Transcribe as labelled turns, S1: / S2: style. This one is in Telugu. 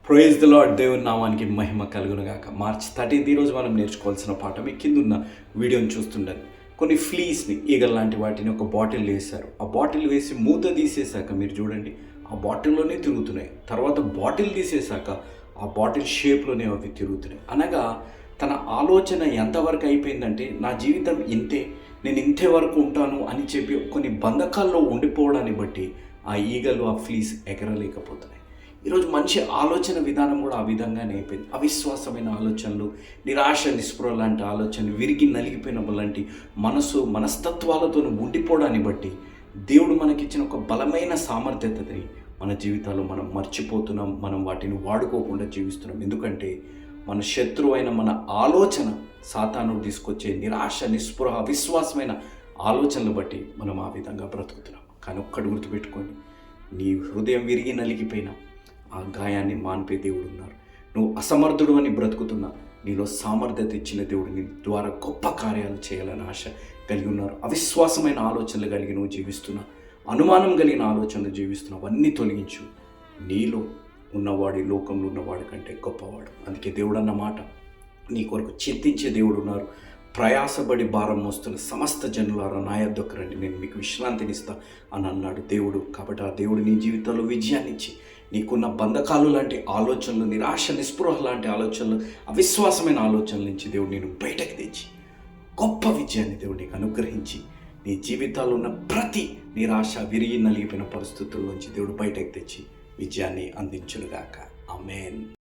S1: Praise the lord. దేవుని నామానికి మహిమ కలుగునుగాక. మార్చ్ 13 ఈరోజు మనం నేర్చుకోవాల్సిన పాఠం మీ కింద ఉన్న వీడియోని చూస్తుండండి. కొన్ని ఫ్లీస్ని, ఈగల్ లాంటి వాటిని ఒక బాటిల్ వేశారు. ఆ బాటిల్ వేసి మూత తీసేశాక మీరు చూడండి, ఆ బాటిల్లోనే తిరుగుతున్నాయి. తర్వాత బాటిల్ తీసేశాక ఆ బాటిల్ షేప్లోనే అవి తిరుగుతున్నాయి. అనగా తన ఆలోచన ఎంతవరకు అయిపోయిందంటే, నా జీవితం ఇంతే, నేను ఇంతే వరకు ఉంటాను అని చెప్పి కొన్ని బంధకాల్లో ఉండిపోవడాన్ని బట్టి ఆ ఈగలు, ఆ ఫ్లీస్ ఎగరలేకపోతున్నాయి. ఈరోజు మనిషి ఆలోచన విధానం కూడా ఆ విధంగానే అయిపోయింది. అవిశ్వాసమైన ఆలోచనలు, నిరాశ, నిస్పృహ లాంటి ఆలోచనలు, విరిగి నలిగిపోయిన లాంటి మనస్తత్వాలతో ఉండిపోవడాన్ని బట్టి దేవుడు మనకిచ్చిన ఒక బలమైన సామర్థ్యతని మన జీవితాల్లో మనం మర్చిపోతున్నాం. మనం వాటిని వాడుకోకుండా జీవిస్తున్నాం. ఎందుకంటే మన శత్రువు అయిన మన ఆలోచన, సాతానుడు తీసుకొచ్చే నిరాశ, నిస్పృహ, అవిశ్వాసమైన ఆలోచనలు బట్టి మనం ఆ విధంగా బ్రతుకుతున్నాం. కానీ ఒక్కటి గుర్తుపెట్టుకోండి, నీ హృదయం విరిగి నలిగిపోయినా ఆ గాయాన్ని మాన్పే దేవుడు ఉన్నారు. నువ్వు అసమర్థుడు అని బ్రతుకుతున్నా, నీలో సామర్థ్యత ఇచ్చిన దేవుడు నీ ద్వారా గొప్ప కార్యాలు చేయాలని ఆశ కలిగి ఉన్నారు. అవిశ్వాసమైన ఆలోచనలు కలిగి నువ్వు జీవిస్తున్నా, అనుమానం కలిగిన ఆలోచనలు జీవిస్తున్నావు, అవన్నీ తొలగించు. నీలో ఉన్నవాడు ఈ లోకంలో ఉన్నవాడి కంటే గొప్పవాడు. అందుకే దేవుడు అన్న మాట, నీ కొరకు చింతించే దేవుడు ఉన్నారు. ప్రయాసపడి భారం మోస్తున్న సమస్త జనులారా నా యొద్దకు రండి, నేను మీకు విశ్రాంతినిస్తా అని అన్నాడు దేవుడు. కాబట్టి ఆ దేవుడు నీ జీవితంలో విజయాన్ని ఇచ్చి, నీకున్న బంధకాలు లాంటి ఆలోచనలు, నిరాశ, నిస్పృహ లాంటి ఆలోచనలు, అవిశ్వాసమైన ఆలోచనల నుంచి దేవుడు నేను బయటకు తెచ్చి గొప్ప విజయాన్ని దేవుడు నీకు అనుగ్రహించి, నీ జీవితాల్లో ఉన్న ప్రతి నిరాశ, విరిగి నలిగిపోయిన పరిస్థితుల నుంచి దేవుడు బయటకు తెచ్చి విజయాన్ని అందించునుగాక. ఆమేన్.